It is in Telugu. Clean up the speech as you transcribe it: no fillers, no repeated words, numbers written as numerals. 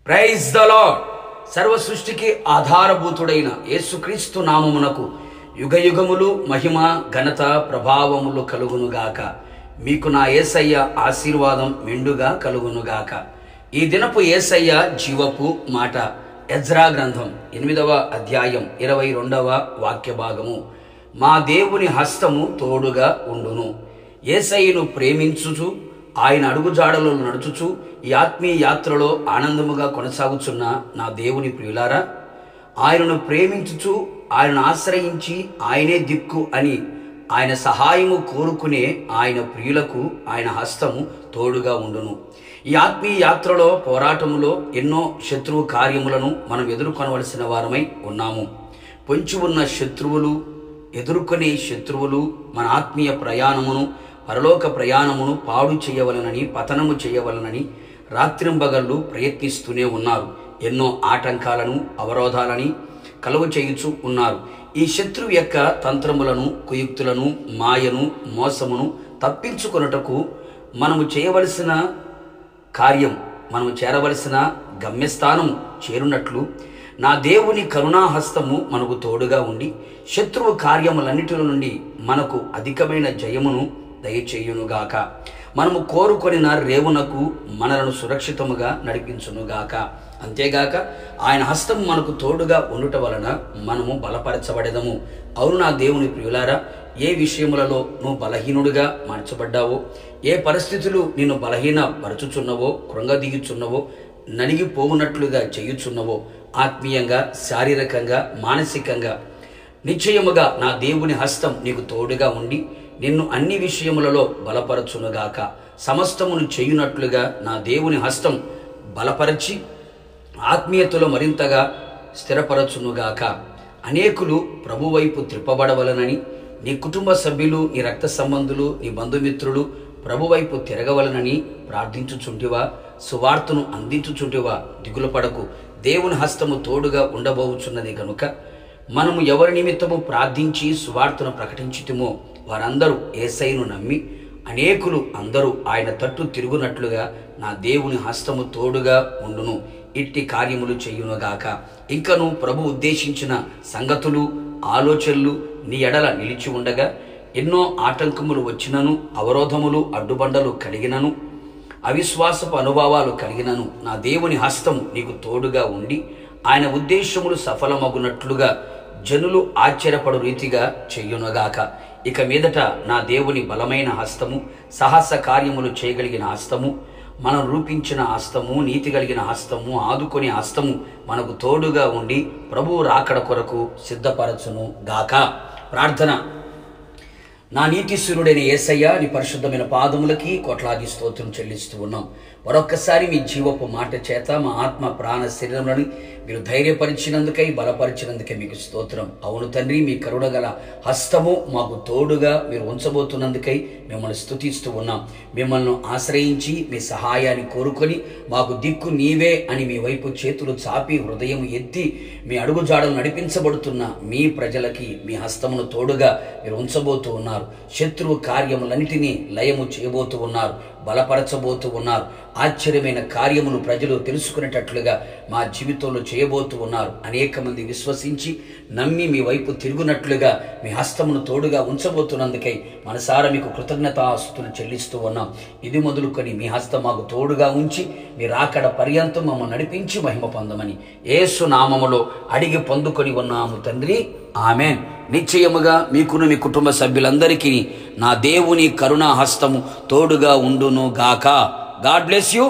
Praise the lord. సర్వ సృష్టికి ఆధారభూతుడైన యేసుక్రీస్తు నామమునకు యుగయుగములు మహిమ ఘనత ప్రభావములు కలుగునుగాక. మీకు నా యేసయ్య ఆశీర్వాదం మెండుగా కలుగునుగాక. ఈ దినపు యేసయ్య జీవపు మాట ఎజ్రా గ్రంథం 8వ అధ్యాయం 22వ వాక్య భాగము. మా దేవుని హస్తము తోడుగా ఉండును. యేసయ్యను ప్రేమించుచు ఆయన అడుగుజాడలో నడుచుచు ఈ ఆత్మీయ యాత్రలో ఆనందముగా కొనసాగుచున్న నా దేవుని ప్రియులారా, ఆయనను ప్రేమించుచు ఆయనను ఆశ్రయించి ఆయనే దిక్కు అని ఆయన సహాయము కోరుకునే ఆయన ప్రియులకు ఆయన హస్తము తోడుగా ఉండును. ఈ ఆత్మీయ యాత్రలో పోరాటములో ఎన్నో శత్రువు కార్యములను మనం ఎదుర్కొనవలసిన వారమై ఉన్నాము. పొంచి ఉన్న శత్రువులు, ఎదుర్కొనే శత్రువులు మన ఆత్మీయ ప్రయాణమును, పరలోక ప్రయాణమును పాడు చేయవలనని, పతనము చేయవలనని రాత్రింబగళ్ళు ప్రయత్నిస్తూనే ఉన్నారు. ఎన్నో ఆటంకాలను, అవరోధాలని కలుగు చేయుచు ఉన్నారు. ఈ శత్రువు యొక్క తంత్రములను, కుయుక్తులను, మాయను, మోసమును తప్పించుకొనుటకు మనము చేయవలసిన కార్యం, మనము చేరవలసిన గమ్యస్థానం చేరునట్లు నా దేవుని కరుణాహస్తము మనకు తోడుగా ఉండి శత్రువు కార్యములన్నిటి నుండి మనకు అధికమైన జయమును దయచేయునుగాక. మనము కోరుకొనిన రేవునకు మనలను సురక్షితముగా నడిపించునుగాక. అంతేగాక ఆయన హస్తం మనకు తోడుగా ఉండుట వలన మనము బలపరచబడెదము. అవును నా దేవుని ప్రియులారా, ఏ విషయములలో నువ్వు బలహీనుడిగా మార్చబడ్డావో, ఏ పరిస్థితులు నిన్ను బలహీన పరచుచున్నవో, కృంగదీయుచున్నవో, నలిగిపోవునట్లుగా చేయుచున్నవో, ఆత్మీయంగా, శారీరకంగా, మానసికంగా నిశ్చయముగా నా దేవుని హస్తం నీకు తోడుగా ఉండి నిన్ను అన్ని విషయములలో బలపరచునుగాక. సమస్తమును చేయునట్లుగా నా దేవుని హస్తం బలపరచి ఆత్మీయతలో మరింతగా స్థిరపరచునుగాక. అనేకులు ప్రభు వైపు త్రిప్పబడవలనని, నీ కుటుంబ సభ్యులు, నీ రక్త సంబంధులు, నీ బంధుమిత్రులు ప్రభు వైపు తిరగవలనని ప్రార్థించుచుంటివా? సువార్తను అందించుచుంటివా? దిగులు పడకు. దేవుని హస్తము తోడుగా ఉండబోచున్నది కనుక మనము ఎవరి నిమిత్తము ప్రార్థించి సువార్తను ప్రకటించుతుమో వారందరూ యేసయ్యను నమ్మి అనేకులు అందరూ ఆయన తట్టు తిరుగునట్లుగా నా దేవుని హస్తము తోడుగా ఉండును. ఇట్టి కార్యములు చేయునుగాక. ఇంకను ప్రభు ఉద్దేశించిన సంగతులు, ఆలోచనలు నీ ఎడల నిలిచి ఉండగా ఎన్నో ఆటంకములు వచ్చినను, అవరోధములు, అడ్డుబండలు కలిగినను, అవిశ్వాసపు అనుభవాలు కలిగినను నా దేవుని హస్తము నీకు తోడుగా ఉండి ఆయన ఉద్దేశములు సఫలమగునట్లుగా జనులు ఆశ్చర్యపడు రీతిగా చెయ్యునుగాక. ఇక మీదట నా దేవుని బలమైన హస్తము, సాహస కార్యములు చేయగలిగిన హస్తము, మనం రూపించిన హస్తము, నీతి కలిగిన హస్తము, ఆదుకొని హస్తము మనకు తోడుగా ఉండి ప్రభువు రాకడ కొరకు సిద్ధపరచును గాక. ప్రార్థన. నా నీతిశూరుడైన యేసయ్య, నీ పరిశుద్ధమైన పాదములకి కోట్లాది స్తోత్రం చెల్లిస్తూ ఉన్నాం. మరొక్కసారి మీ జీవపు మాట చేత మా ఆత్మ, ప్రాణ, శరీరములను మీరు ధైర్యపరిచినందుకై, బలపరిచినందుకై మీకు స్తోత్రం. అవును తండ్రి, మీ కరుణగల హస్తము మాకు తోడుగా మీరు ఉంచబోతున్నందుకై మిమ్మల్ని స్తుతిస్తూ ఉన్నాం. మిమ్మల్ని ఆశ్రయించి మీ సహాయాన్ని కోరుకొని మాకు దిక్కు నీవే అని మీ వైపు చేతులు చాపి హృదయం ఎత్తి మీ అడుగుజాడలు నడిపించబడుతున్న మీ ప్రజలకి మీ హస్తమును తోడుగా మీరు ఉంచబోతూ ఉన్నారు. శత్రువు కార్యములన్నిటినీ లయము చేయబోతూ ఉన్నారు, బలపరచబోతూ ఉన్నారు. ఆశ్చర్యమైన కార్యములు ప్రజలు తెలుసుకునేటట్లుగా మా జీవితంలో చేయబోతూ ఉన్నారు. అనేక మంది విశ్వసించి నమ్మి మీ వైపు తిరుగునట్లుగా మీ హస్తమును తోడుగా ఉంచబోతున్నందుకై మనసారా మీకు కృతజ్ఞతాస్తుతులు చెల్లిస్తూ ఉన్నాం. ఇది మొదలుకొని మీ హస్తం మాకు తోడుగా ఉంచి మీ రాకడ పర్యంతం మమ్మల్ని నడిపించి మహిమ పొందమని యేసు నామములో అడిగి పొందుకొని ఉన్నాము తండ్రి. ఆమెన్. నిశ్చయముగా మీకును మీ కుటుంబ సభ్యులందరికీ నా దేవుని కరుణా హస్తము తోడుగా ఉండును గాక. God bless you.